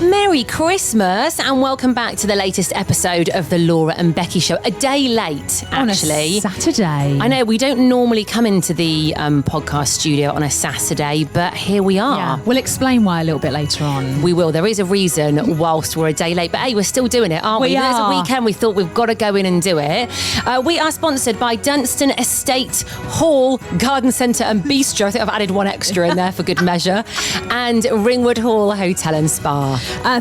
Merry Christmas and welcome back to the latest episode of the Laura and Becky Show. A day late, actually. On a Saturday. I know, we don't normally come into the podcast studio on a Saturday, but here we are. Yeah, we'll explain why a little bit later on. We will. There is a reason whilst we're a day late, but hey, we're still doing it, aren't we? We are. There's a weekend, we thought we've got to go in and do it. We are sponsored by Dunston Estate Hall, Garden Centre and Bistro. I think I've added one extra in there for good measure. And Ringwood Hall Hotel and Spa.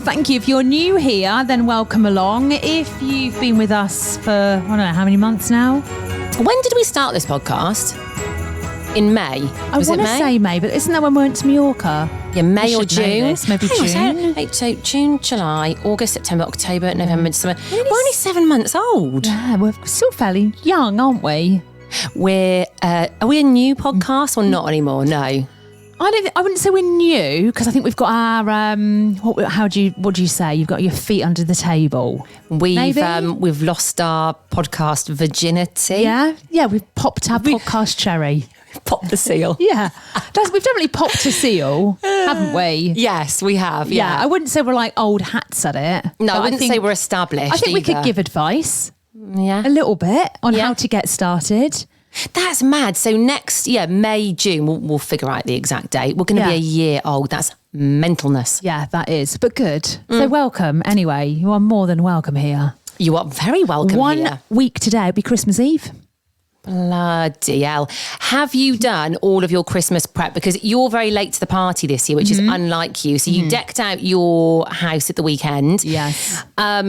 Thank you. If you're new here, then welcome along. If you've been with us for, I don't know, how many months now? When did we start this podcast? In May? I want to say May, but isn't that when we went to Mallorca? Yeah, May or June. Maybe June. So June, July, August, September, October, November, December. We're only 7 months old. Yeah, we're still fairly young, aren't we? Are we a new podcast or not anymore? No. I wouldn't say we're new because I think we've got our what do you say? You've got your feet under the table. We've lost our podcast virginity. Yeah, we've popped our podcast cherry. Popped the seal. Yeah, we've definitely popped a seal, haven't we? Yes, we have. Yeah, I wouldn't say we're like old hats at it. No, I wouldn't say we're established. I think we could give advice. Yeah, a little bit on how to get started. That's mad. So next, May, June, we'll figure out the exact date. We're going to be a year old. That's mentalness. Yeah, that is. But good. So welcome anyway. You are more than welcome here. You are very welcome here. 1 week today, it'll be Christmas Eve. Bloody hell. Have you done all of your Christmas prep? Because you're very late to the party this year, which is unlike you. So you decked out your house at the weekend. Yes.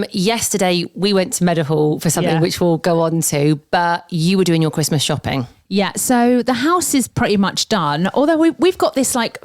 Yesterday, we went to Meadowhall for something which we'll go on to, but you were doing your Christmas shopping. Yeah, so the house is pretty much done. Although we've got this like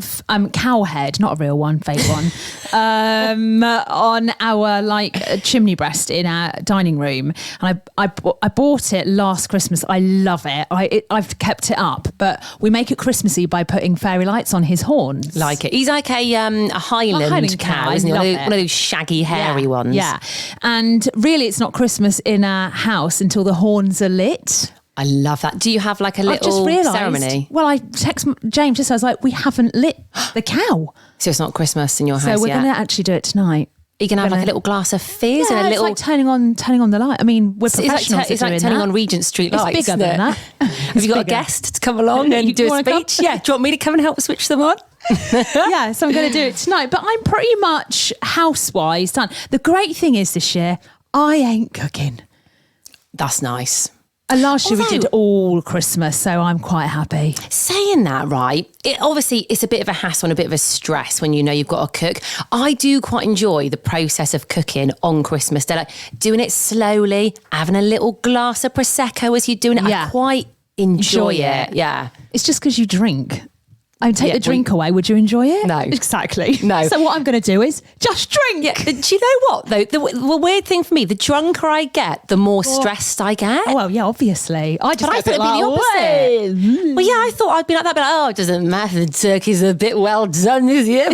cow head, not a real one, fake one, on our like chimney breast in our dining room. And I bought it last Christmas. I love it. I've kept it up, but we make it Christmassy by putting fairy lights on his horns. Like it. He's like a Highland cow, isn't he? One of those shaggy, hairy ones. Yeah, and really it's not Christmas in our house until the horns are lit. I love that. Do you have like a little ceremony? Well, I text James just, I was like, we haven't lit the cow. So it's not Christmas in your house yet? So we're going to actually do it tonight. Are you going to have like a little glass of fizz and a little... it's like turning on the light. I mean, we're professionals It's like turning on Regent Street lights. It's bigger than that. Have you got a guest to come along and do a speech? Yeah. Do you want me to come and help switch them on? Yeah, so I'm going to do it tonight. But I'm pretty much house-wise done. The great thing is this year, I ain't cooking. That's nice. And last year we did all Christmas, so I'm quite happy. Saying that, right, it's a bit of a hassle and a bit of a stress when you know you've got to cook. I do quite enjoy the process of cooking on Christmas Day, like doing it slowly, having a little glass of Prosecco as you're doing it. I quite enjoy it. Yeah. It's just because you drink. I'd take the drink away. Would you enjoy it? No. Exactly. No. So what I'm going to do is just drink. Yeah. Do you know what, though? The weird thing for me, the drunker I get, the more stressed I get. Oh, well, yeah, obviously. I thought it'd be the opposite. Well, yeah, I thought I'd be like that. But it doesn't matter. The turkey's a bit well done this year.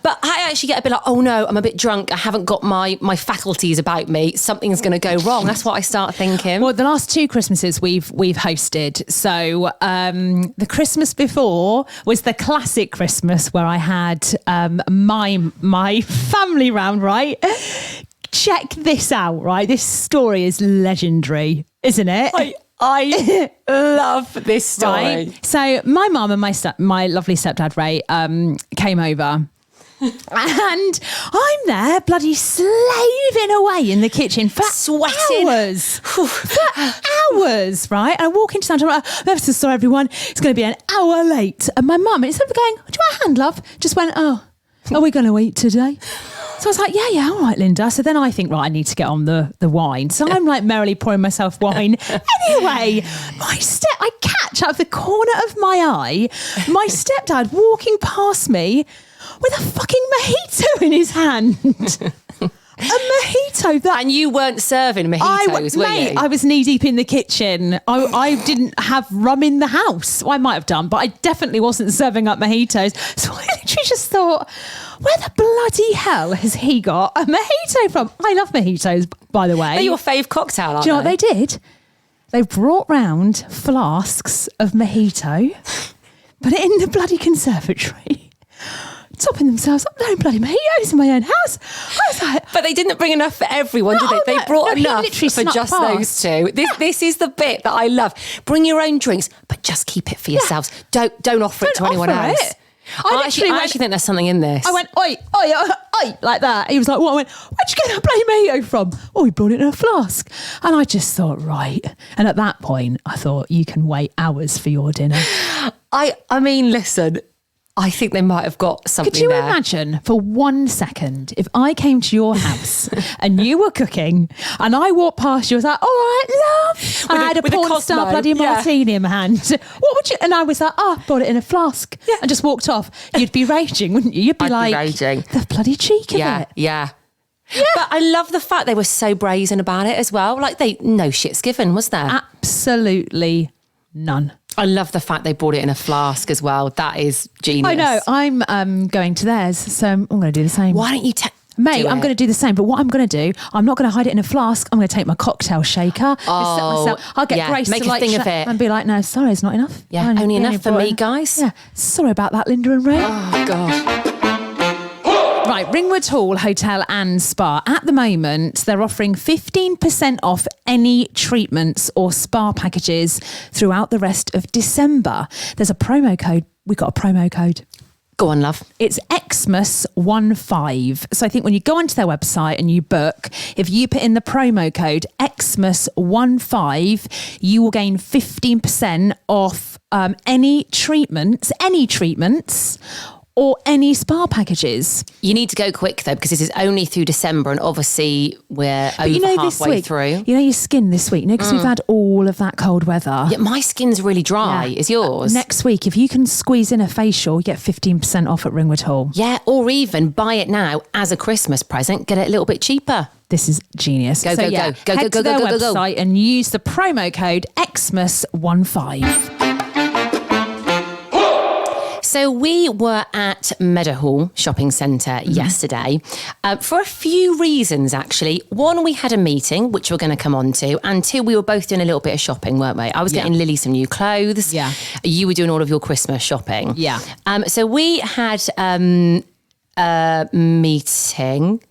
But I actually get a bit like, oh, no, I'm a bit drunk. I haven't got my faculties about me. Something's going to go wrong. That's what I start thinking. Well, the last 2 Christmases we've hosted. So the Christmas before was the classic Christmas where I had my family round, right? Check this out, right? This story is legendary, isn't it? I love this story. Right? So my mum and my lovely stepdad Ray came over. And I'm there bloody slaving away in the kitchen for sweating hours. For hours, right? And I walk into town, I'm so sorry everyone, it's going to be an hour late. And my mum, instead of going, do you want a hand, love? Just went, are we going to eat today? So I was like, yeah, all right, Linda. So then I think, right, I need to get on the wine. So I'm like merrily pouring myself wine. Anyway, I catch out of the corner of my eye, my stepdad walking past me with a fucking mojito in his hand. A mojito. That And you weren't serving mojitos, were you? I was knee deep in the kitchen. I didn't have rum in the house. Well, I might have done, but I definitely wasn't serving up mojitos. So I literally just thought, where the bloody hell has he got a mojito from? I love mojitos, by the way. They're your fave cocktail, aren't Do you know they? what they did? They brought round flasks of mojito, put it in the bloody conservatory, topping themselves up their own bloody mojitos in my own house. I was like... But they didn't bring enough for everyone, did they? They brought he enough literally for snuck just past. those two. This is the bit that I love. Bring your own drinks, but just keep it for yourselves. Don't offer it to anyone offer else. it. I actually think there's something in this. I went, oi, oi, oi, oi, like that. He was like, what? I went, where'd you get that bloody mojito from? Oh, he brought it in a flask. And I just thought, right. And at that point, I thought, you can wait hours for your dinner. I mean, listen, I think they might have got something Could you there. imagine for 1 second if I came to your house and you were cooking and I walked past you, I was like, all right, love. And I had a with a porn star Cosmo, bloody yeah. martini in my hand. What would you? And I was like, oh, I brought it in a flask and just walked off. You'd be raging, wouldn't you? You'd be I'd be like, raging. the bloody cheek of Yeah, it. yeah. But I love the fact they were so brazen about it as well. Like no shit's given, was there? Absolutely none. I love the fact they brought it in a flask as well. That is genius. I know. I'm going to theirs, so I'm going to do the same. Why don't you Mate, I'm going to do the same. But what I'm going to do, I'm not going to hide it in a flask. I'm going to take my cocktail shaker. I'll get Grace make to a thing of it. and be like, no, sorry, it's not enough. Yeah, I only enough for brought me, in- guys. Yeah, sorry about that, Linda and Ray. Oh, God. Right, Ringwood Hall Hotel and Spa. At the moment, they're offering 15% off any treatments or spa packages throughout the rest of December. There's a promo code. We got a promo code. Go on, love. It's Xmas15. So I think when you go onto their website and you book, if you put in the promo code Xmas15, you will gain 15% off any treatments or any spa packages. You need to go quick though, because this is only through December, and obviously we're over this halfway week, through. you know your skin this week, because we've had all of that cold weather. Yeah, my skin's really dry. Yeah. Is yours? Next week, if you can squeeze in a facial, you get 15% off at Ringwood Hall. Yeah, or even buy it now as a Christmas present. Get it a little bit cheaper. This is genius. Go, so go, yeah, go. Go, head go, to go, their go, go, go. website and use the promo code Xmas15. So we were at Meadowhall Shopping Centre yesterday for a few reasons, actually. One, we had a meeting, which we're going to come on to. And two, we were both doing a little bit of shopping, weren't we? I was getting Lily some new clothes. Yeah. You were doing all of your Christmas shopping. Yeah. So we had a meeting.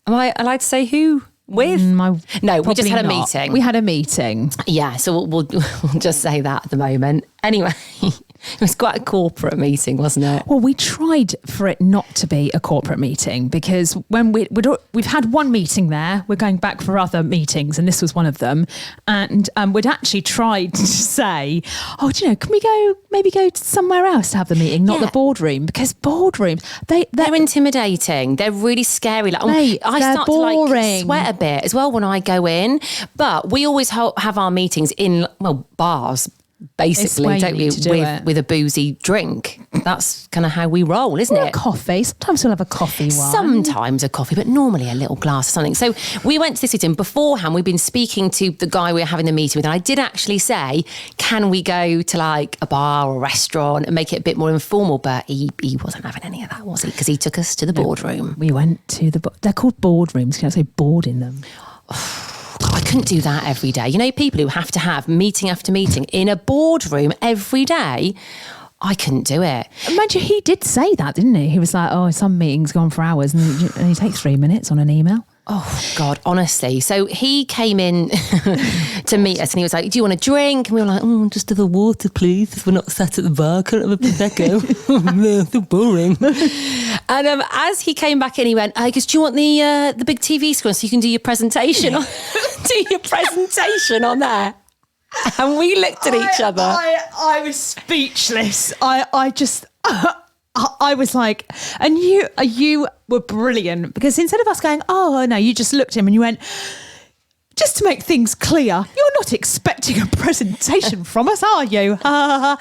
Am I allowed to say who? With? No, we just had a meeting. We had a meeting. Yeah, so we'll just say that at the moment. Anyway, it was quite a corporate meeting, wasn't it? Well, we tried for it not to be a corporate meeting, because when we've had one meeting there, we're going back for other meetings, and this was one of them. And we'd actually tried to say, oh, do you know, can we maybe go somewhere else to have the meeting, not the boardroom? Because boardrooms, they're intimidating. They're really scary. Like, Mate, I they're start to boring. sweat a bit as well when I go in. But we always have our meetings in bars. Basically, It's where don't you we? need to do it. With a boozy drink. That's kind of how we roll, isn't Or a it? coffee. Sometimes we'll have a coffee one. Sometimes a coffee, but normally a little glass or something. So we went to this meeting. Beforehand, we've been speaking to the guy we were having the meeting with, and I did actually say, can we go to like a bar or a restaurant and make it a bit more informal? But he wasn't having any of that, was he? Because he took us to the boardroom. We went to they're called boardrooms. Can I say board in them? I couldn't do that every day. You know, people who have to have meeting after meeting in a boardroom every day, I couldn't do it. Mind you, he did say that, didn't he? He was like, oh, some meetings go on for hours and you take 3 minutes on an email. Oh, God, honestly. So he came in to meet us and he was like, do you want a drink? And we were like, just have a water, please. We're not sat at the bar. Can't have a Prosecco. No, so boring. And as he came back in, he went, do you want the big TV screen so you can do your presentation on, on there? And we looked at each other. I was speechless. I was like, and you were brilliant, because instead of us going, oh no, you just looked at him and you went, just to make things clear, you're not expecting a presentation from us, are you? And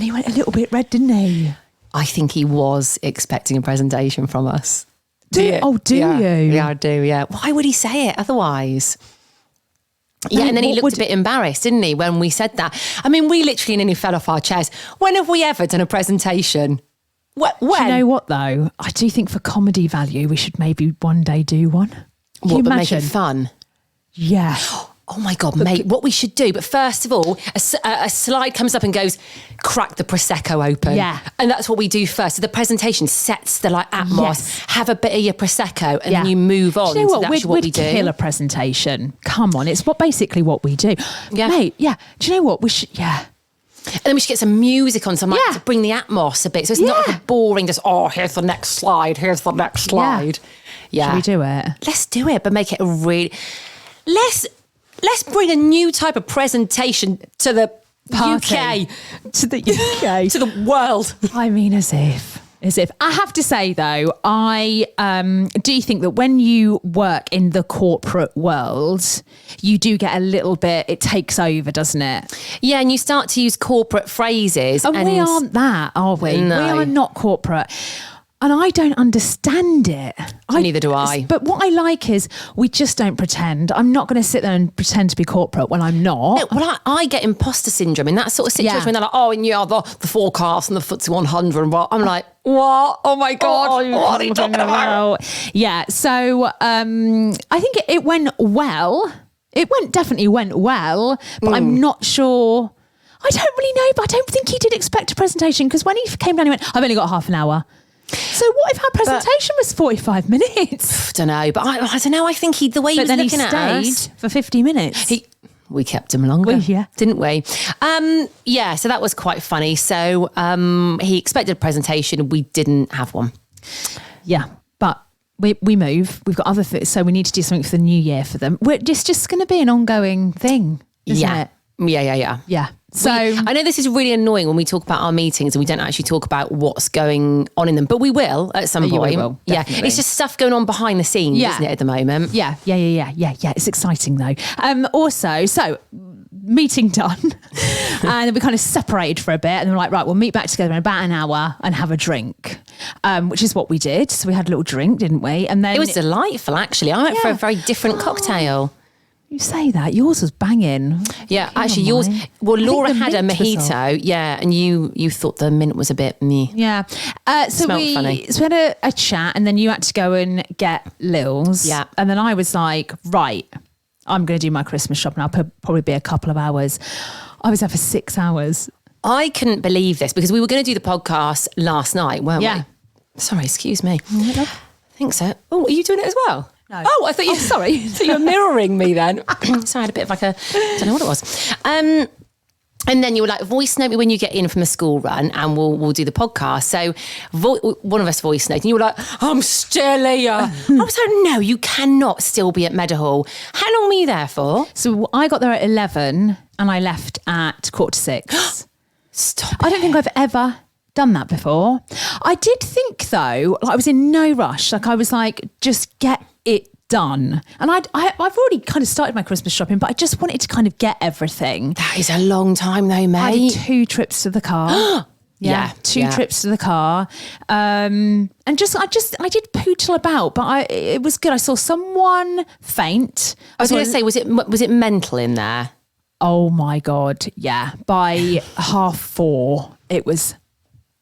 he went a little bit red, didn't he? I think he was expecting a presentation from us. Do you? Yeah, I do, yeah. Why would he say it otherwise? Yeah, and then he looked a bit embarrassed, didn't he, when we said that? I mean, we literally nearly fell off our chairs. When have we ever done a presentation? When? Do you know what, though? I do think for comedy value, we should maybe one day do one. Can you But imagine? make it fun? Yeah. Oh my God, mate, what we should do. But first of all, a slide comes up and goes, crack the Prosecco open. Yeah. And that's what we do first. So the presentation sets the atmos, Yes. have a bit of your Prosecco and then you move on. Do you know what? So that's what we do. We'd kill a presentation. Come on, it's basically what we do. Yeah. Mate, yeah. Do you know what? We should, yeah. And then we should get some music on, some to bring the atmos a bit. So it's not like a boring, just, here's the next slide, here's the next slide. Yeah. Should we do it? Let's do it, but make it a really... Let's bring a new type of presentation to the Party. UK. To the UK. To the world. I mean, as if. I have to say, though, I do think that when you work in the corporate world, you do get a little bit, it takes over, doesn't it? Yeah, and you start to use corporate phrases. And we aren't that, are we? No. We are not corporate. And I don't understand it. Neither do I. But what I like is we just don't pretend. I'm not going to sit there and pretend to be corporate when I'm not. Well, I get imposter syndrome in that sort of situation when they're like, and the forecast and the FTSE 100 and what? I'm like, what? Oh my God, what are you talking about? Yeah, so I think it went well. It definitely went well, but I'm not sure. I don't really know, but I don't think he did expect a presentation because when he came down, he went, I've only got half an hour. So what if our presentation was 45 minutes? I don't know, but I don't know. I think the way he was looking at us. He stayed for 50 minutes. We kept him longer, yeah. didn't we? So that was quite funny. So he expected a presentation. We didn't have one. Yeah, but we move. We've got other things. So we need to do something for the new year for them. It's just going to be an ongoing thing, isn't it? Yeah. Yeah. So I know this is really annoying when we talk about our meetings and we don't actually talk about what's going on in them, but we will at some point. We will, definitely. It's just stuff going on behind the scenes, isn't it, at the moment? Yeah. It's exciting though. Also, so meeting done, and then we kind of separated for a bit, and then we're like, right, we'll meet back together in about an hour and have a drink, which is what we did. So we had a little drink, didn't we? And then it was delightful, actually. I went for a very different cocktail. You say that. Yours was banging. Yeah, actually yours... Well, Laura had a mojito, and you thought the mint was a bit meh. Yeah. So we had a chat and then you had to go and get Lil's. Yeah. And then I was like, right, I'm going to do my Christmas shopping. I'll probably be a couple of hours. I was there for 6 hours. I couldn't believe this because we were going to do the podcast last night, weren't we? Sorry, excuse me. I think so. Oh, are you doing it as well? No. Oh, I thought you... sorry. I thought you were mirroring me then. So I had a bit of I don't know what it was. And then you were like, voice note me when you get in from the school run and we'll do the podcast. So one of us voice noted and you were like, I'm still here. I was like, no, you cannot still be at Meadowhall. How long were you there for? So I got there at 11 and I left at 5:45. Stop I don't think I've ever done that before. I did think though, I was in no rush. I was like, just get it done. And I've already kind of started my Christmas shopping, but I just wanted to kind of get everything. That is a long time though, mate. I did 2 trips to the car. Two trips to the car. And I did pootle about, but it was good. I saw someone faint. I was going to say, was it mental in there? Oh my God. Yeah. By 4:30, it was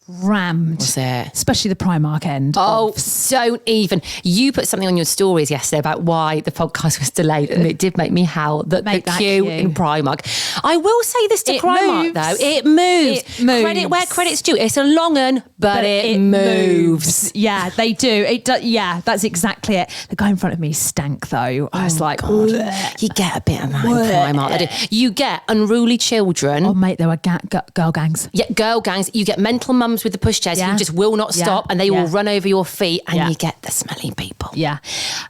rammed. Was it? Especially the Primark end. Oh, don't even. You put something on your stories yesterday about why the podcast was delayed and it did make me howl. The queue in Primark. I will say this to Primark though. It moves. Credit where credit's due. It's a long un, but it moves. Yeah, they do. It does. Yeah, that's exactly it. The guy in front of me stank though. I was like, you get a bit of that in Primark. You get unruly children. Oh mate, there were girl gangs. Yeah, girl gangs. You get mental mums with the pushchairs who just will not stop and they will run over your feet and you get the smelly people. Yeah.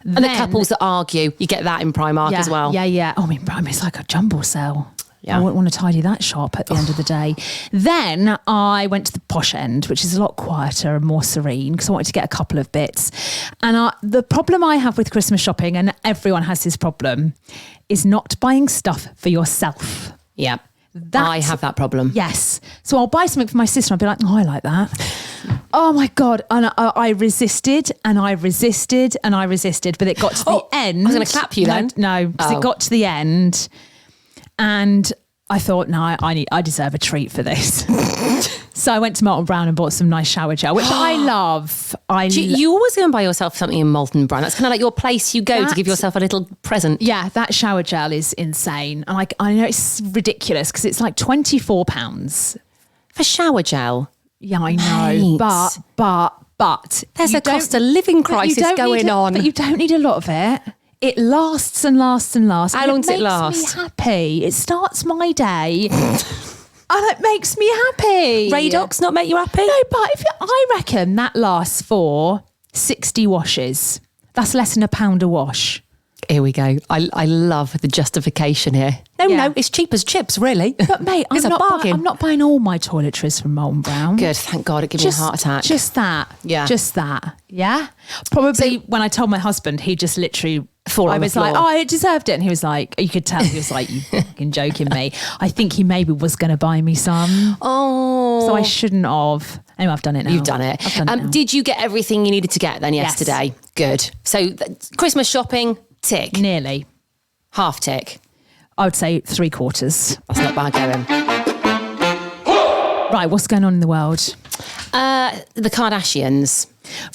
And the couples that argue, you get that in Primark as well. Yeah. Oh, I mean, Primark is like a jumble sale. Yeah. I wouldn't want to tidy that shop at the end of the day. Then I went to the posh end, which is a lot quieter and more serene because I wanted to get a couple of bits. And the problem I have with Christmas shopping, and everyone has this problem, is not buying stuff for yourself. Yeah. I have that problem. Yes. So I'll buy something for my sister and I'll be like, oh, I like that. Oh my God. And I resisted and I resisted and I resisted, but it got to the end. I was going to clap you then. No, because it got to the end and I thought, no, I deserve a treat for this. So I went to Molton Brown and bought some nice shower gel, which I love. You always go and buy yourself something in Molton Brown. That's kind of like your place you go to give yourself a little present. Yeah, that shower gel is insane. And I know it's ridiculous because it's like £24. For shower gel? Yeah, I know. Mate. But there's a cost of living crisis going on. But you don't need a lot of it. It lasts and lasts and lasts. How long does it last? It makes me happy. It starts my day. And it makes me happy. Radox not make you happy? No, but I reckon that lasts for 60 washes. That's less than £1 a wash. Here we go. I love the justification here. No, it's cheap as chips, really. But mate, It's a bargain. I'm not buying all my toiletries from Molton Brown. Good, thank God. It gave me a heart attack. Just that. Yeah. Just that. Yeah. Probably when I told my husband, he just literally... I was like, I deserved it. And he was like, you could tell he was like, you fucking joking me. I think he maybe was going to buy me some. Oh. So I shouldn't have. Anyway, I've done it now. You've done it. I've done it now. Did you get everything you needed to get then yesterday? Yes. Good. So Christmas shopping, tick. Nearly. Half tick. I would say 3/4. That's not bad going. Right, what's going on in the world? The Kardashians.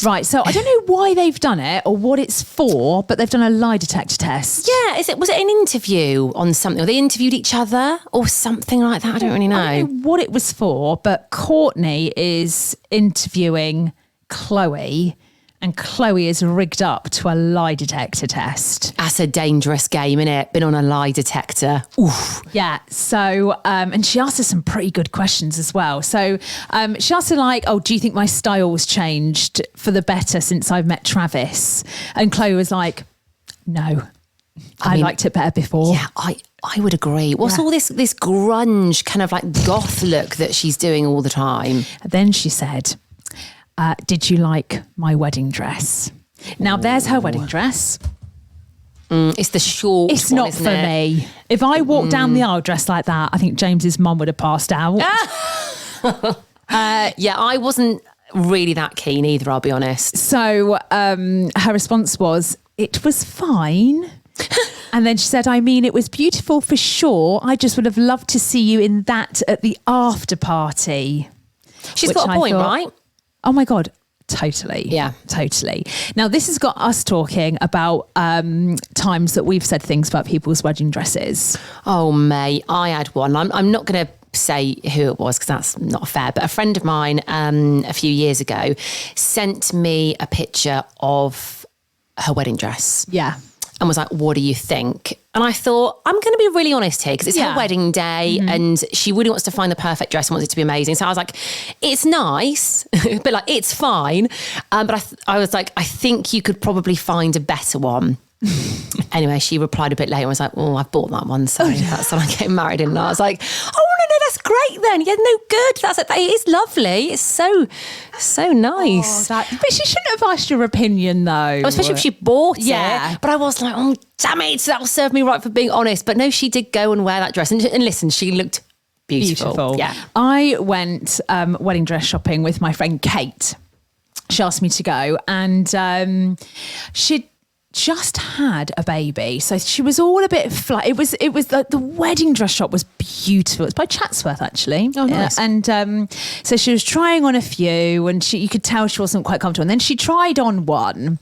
Right, so I don't know why they've done it or what it's for, but they've done a lie detector test. Yeah, was it an interview on something? Or they interviewed each other or something like that? I don't really know. I don't know what it was for, but Courtney is interviewing Chloe and Chloe is rigged up to a lie detector test. That's a dangerous game, innit? Been on a lie detector. Oof. Yeah. So, and she asked her some pretty good questions as well. So she asked her like, oh, do you think my style's changed for the better since I've met Travis? And Chloe was like, no, I liked it better before. Yeah, I would agree. What's all this grunge kind of like goth look that she's doing all the time? And then she said, did you like my wedding dress? Now there's her wedding dress. It's the short It's one, not isn't for it? me. If I walked down the aisle dressed like that, I think James's mum would have passed out. Yeah, I wasn't really that keen either, I'll be honest. So her response was, it was fine. And then she said, I mean, it was beautiful for sure. I just would have loved to see you in that at the after party. She's got a point, right? Oh my God, totally. Yeah. Totally. Now, this has got us talking about times that we've said things about people's wedding dresses. Oh, mate, I had one. I'm not going to say who it was because that's not fair, but a friend of mine a few years ago sent me a picture of her wedding dress. Yeah. And was like, what do you think? And I thought, I'm going to be really honest here because it's her wedding day and she really wants to find the perfect dress and wants it to be amazing. So I was like, it's nice, but like, it's fine. But I was like, I think you could probably find a better one. Anyway, she replied a bit later and was like, oh, I've bought that one. So that's when I getting married in. And I was like, oh, no, that's great then. Yeah, no, good. It is lovely. It's so nice. But she shouldn't have asked your opinion though. Especially if she bought Yeah. it. But I was like, oh, damn it. That'll serve me right for being honest. But no, she did go and wear that dress. And listen, she looked beautiful. Yeah. I went wedding dress shopping with my friend Kate. She asked me to go and she'd just had a baby, so she was all a bit flat. It was like the wedding dress shop was beautiful. It's by Chatsworth actually. Oh, nice. And so she was trying on a few, and you could tell she wasn't quite comfortable. And then she tried on one,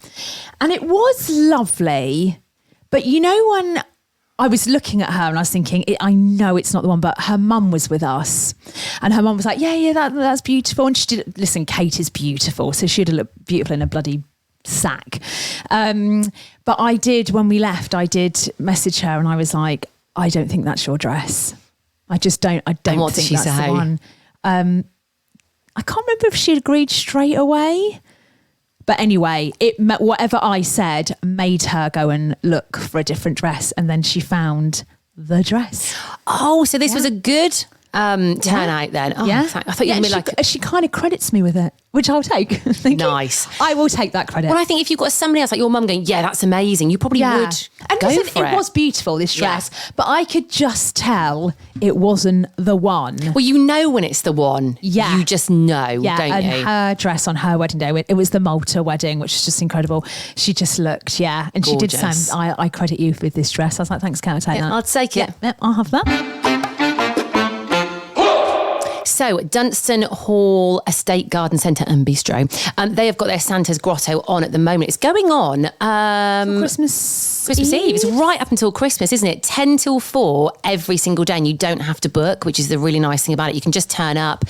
and it was lovely. But you know, when I was looking at her and I was thinking, I know it's not the one, but her mum was with us, and her mum was like, yeah, that's beautiful. And she did. Listen, Kate is beautiful, so she'd look beautiful in a bloody sack. But I did, when we left, I did message her and I was like, I don't think that's your dress. I don't what did think she that's say? the one. I can't remember if she agreed straight away. But anyway, whatever I said made her go and look for a different dress, and then she found the dress. Oh, so this was a good turn out then. Oh, Yeah. I thought you were like... She kind of credits me with it, which I'll take. Thank you. Nice. I will take that credit. Well, I think if you've got somebody else like your mum going, yeah, that's amazing, you probably would and go listen, for it. It was beautiful, this dress, but I could just tell it wasn't the one. Well, you know when it's the one. Yeah. You just know, don't and you? her dress on her wedding day, it was the Malta wedding, which is just incredible. She just looked, and Gorgeous. she did say, I credit you with this dress. I was like, thanks, Kat, I'll take that. I'll take it. Yeah, I'll have that. So, Dunston Hall Estate Garden Centre and Bistro, they have got their Santa's Grotto on at the moment. It's going on Christmas Eve. It's right up until Christmas, isn't it? 10 till 4 every single day, and you don't have to book, which is the really nice thing about it. You can just turn up,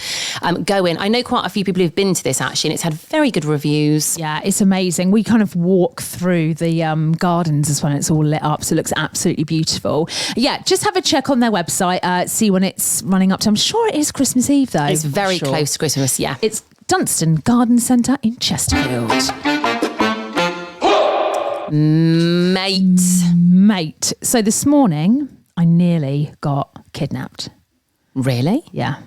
go in. I know quite a few people who've been to this actually, and it's had very good reviews. Yeah, it's amazing. We kind of walk through the gardens as well, and it's all lit up, so it looks absolutely beautiful. Yeah, just have a check on their website, see when it's running up to. I'm sure it is Christmas Eve though. It's very close to Christmas, yeah. It's Dunston Garden Centre in Chesterfield. Mate. So this morning, I nearly got kidnapped. Really? Yeah.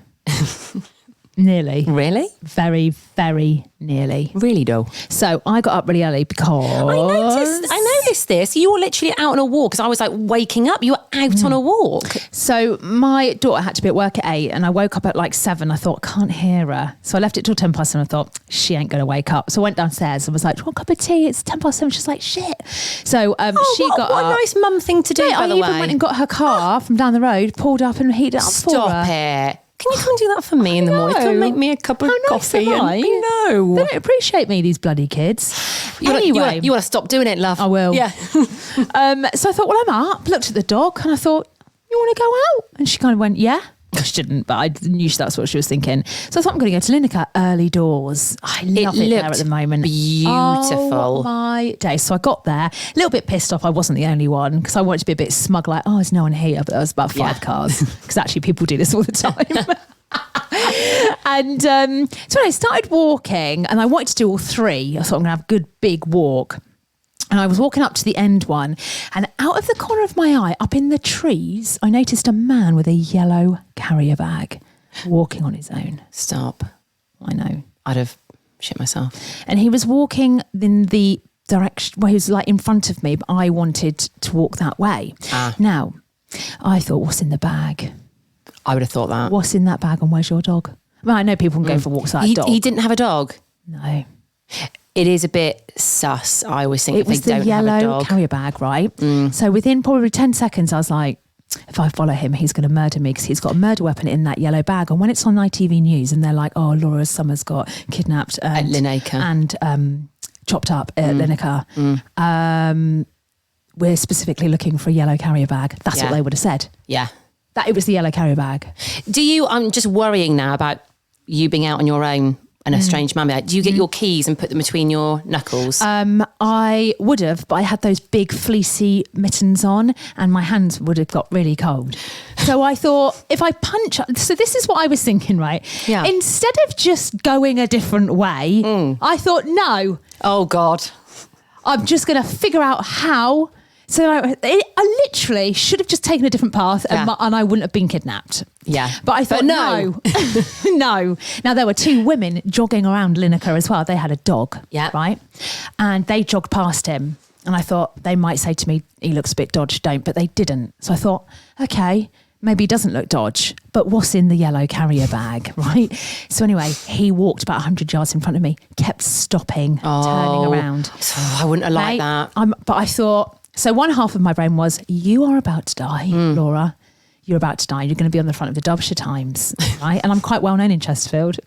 Nearly. Really? Very, very nearly. Really, though. So I got up really early because... I noticed this. You were literally out on a walk because I was like waking up. You were out on a walk. So my daughter had to be at work at 8 and I woke up at like 7. I thought, can't hear her. So I left it till 10 past 7. I thought, she ain't going to wake up. So I went downstairs and was like, do you want a cup of tea? It's 10 past 7. She's like, shit. So she got what up. a nice mum thing to do, by the way. I even went and got her car from down the road, pulled up and heated it up for her. Stop it. Can you come and do that for me in the morning? Come and make me a cup of coffee. I know. They don't appreciate me, these bloody kids. You want to stop doing it, love. I will. Yeah. So I thought, well, I'm up, looked at the dog and I thought, you want to go out? And she kind of went, yeah. She didn't, but I knew that's what she was thinking. So I thought, I'm going to go to Lineker early doors. I love it there at the moment. Beautiful. Oh my day. So I got there, a little bit pissed off. I wasn't the only one because I wanted to be a bit smug, like, oh, there's no one here. But there was about 5 cars because actually people do this all the time. And so I started walking and I wanted to do all 3. I thought I'm going to have a good big walk. And I was walking up to the end one and out of the corner of my eye, up in the trees, I noticed a man with a yellow carrier bag walking on his own. Stop. I know. I'd have shit myself. And he was walking in the direction, well, he was like in front of me, but I wanted to walk that way. Now, I thought, what's in the bag? I would have thought that. What's in that bag and where's your dog? Well, I know people can go for walks like a dog. He didn't have a dog? No. It is a bit sus, I always think, if they don't have a It was the yellow dog. carrier bag, right? So within probably 10 seconds, I was like, if I follow him, he's going to murder me because he's got a murder weapon in that yellow bag. And when it's on ITV News and they're like, oh, Laura Summers got kidnapped At Lineker. and chopped up at Lineker, we're specifically looking for a yellow carrier bag. That's what they would have said. Yeah. That it was the yellow carrier bag. I'm just worrying now about you being out on your own and a strange mummy. Do you get your keys and put them between your knuckles? I would have, but I had those big fleecy mittens on and my hands would have got really cold. So I thought, if I punch... So this is what I was thinking, right? Yeah. Instead of just going a different way, I thought, no. Oh, God. I'm just going to figure out how... So I literally should have just taken a different path and I wouldn't have been kidnapped. Yeah. But I thought, no. No. Now, there were 2 women jogging around Lineker as well. They had a dog, right? And they jogged past him. And I thought they might say to me, he looks a bit dodge, don't. But they didn't. So I thought, okay, maybe he doesn't look dodge. But what's in the yellow carrier bag, right? So anyway, he walked about 100 yards in front of me, kept stopping, turning around. I wouldn't have liked that. But I thought... So one half of my brain was, you are about to die, Laura. You're about to die. You're going to be on the front of the Derbyshire Times, right? And I'm quite well known in Chesterfield.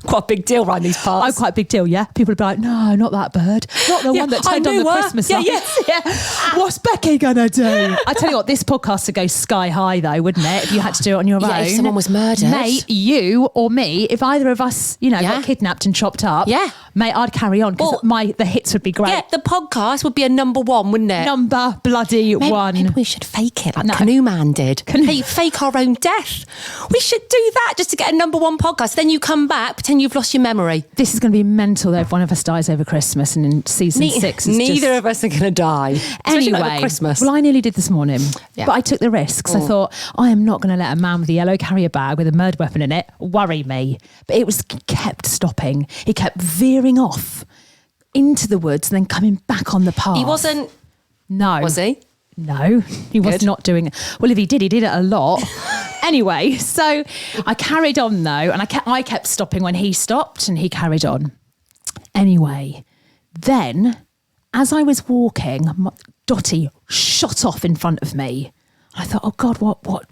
Quite a big deal around these parts. I'm quite a big deal, yeah. People would be like, no, not that bird. Not the one that turned on the Christmas lights. Yeah. What's Becky going to do? I tell you what, this podcast would go sky high though, wouldn't it? If you had to do it on your own. If someone was murdered. Mate, you or me, if either of us, got kidnapped and chopped up, mate, I'd carry on because the hits would be great. Yeah, the podcast would be a number 1, wouldn't it? Number bloody 1. Maybe we should fake it like Canoe Man did. Fake our own death. We should do that just to get a number 1 podcast. Then you come back, Pretend you've lost your memory. This is going to be mental though if one of us dies over Christmas, and in season 6 is neither of us are going to die. Especially Anyway, over Christmas. well, I nearly did this morning, Yeah. but I took the risks. I thought, I am not going to let a man with a yellow carrier bag with a murder weapon in it worry me. But he kept stopping. He kept veering off into the woods and then coming back on the path. He wasn't... No. Was he? No, he was Good. not doing it. Well, if he did it a lot. Anyway, so I carried on though, and I kept stopping when he stopped, and he carried on. Anyway, then as I was walking, Dottie shot off in front of me. I thought, oh God,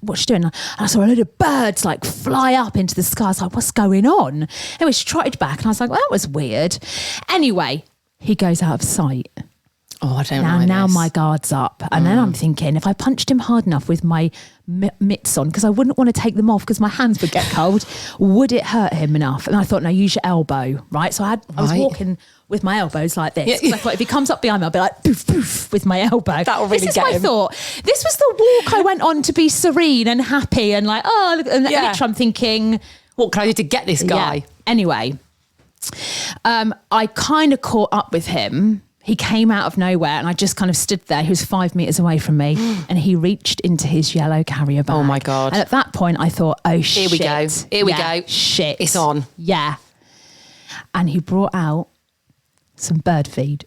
what's she doing? And I saw a load of birds like fly up into the sky. I was like, what's going on? Anyway, she trotted back, and I was like, well, that was weird. Anyway, he goes out of sight. Oh, I don't know. Now my guard's up. And then I'm thinking, if I punched him hard enough with my mitts on, because I wouldn't want to take them off because my hands would get cold, would it hurt him enough? And I thought, no, use your elbow, right? So I was walking with my elbows like this. Yeah. I thought if he comes up behind me, I'll be like, poof, poof, with my elbow. That'll really this is get my him. thought. This was the walk I went on to be serene and happy and like, oh, look, and literally I'm thinking, what can I do to get this guy? yeah. Anyway, I kind of caught up with him. He came out of nowhere and I just kind of stood there. He was 5 meters away from me and he reached into his yellow carrier bag. Oh my God. And at that point I thought, oh shit. Here we go. Here we go. Shit. It's on. Yeah. And he brought out some bird feed.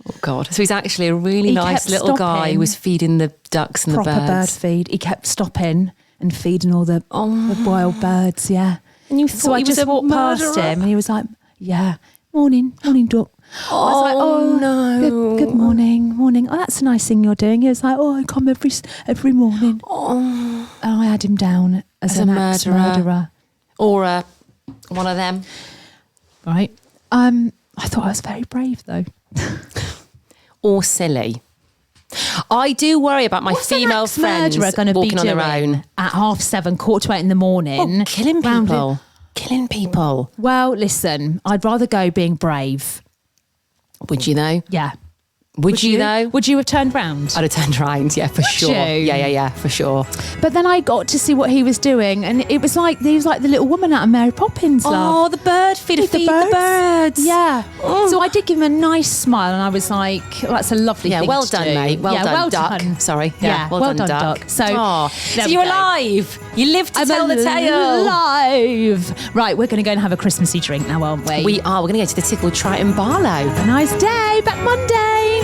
Oh God. So he's actually a really He nice kept little guy stopping. who was feeding the ducks and Proper the bird birds. feed. He kept stopping and feeding all the wild birds. Yeah. And you So thought I he was just a walked past murderer? him and he was like, yeah, morning, duck. I was like, oh no. Good morning. Oh, that's a nice thing you're doing. He was like, oh, I come every morning. Oh. And I had him down as a an axe murderer. Or one of them. Right. I thought I was very brave though. Or silly. I do worry about my What's an female axe friends murderer going to be walking on doing their own. at 7:30, 8:45 in the morning? Oh, killing round people. in- Killing people. Well, listen, I'd rather go being brave. Would you though? Yeah. Would you though? Would you have turned round? I'd have turned around, yeah, for sure. you? Yeah, for sure. But then I got to see what he was doing, and it was like he was like the little woman out of Mary Poppins. Love. Oh, the bird feeder, feed the birds. Yeah. Oh. So I did give him a nice smile, and I was like, well, "That's a lovely Yeah, thing well to done, do." mate. Well Yeah, done, well duck. done. Sorry. Yeah, well done, duck. So, there we you're go. alive. You lived to tell the tale. Live. Right, we're going to go and have a Christmassy drink now, aren't we? We are. We're going to go to the Tickle Triton Barlow. Have a nice day. Back Monday.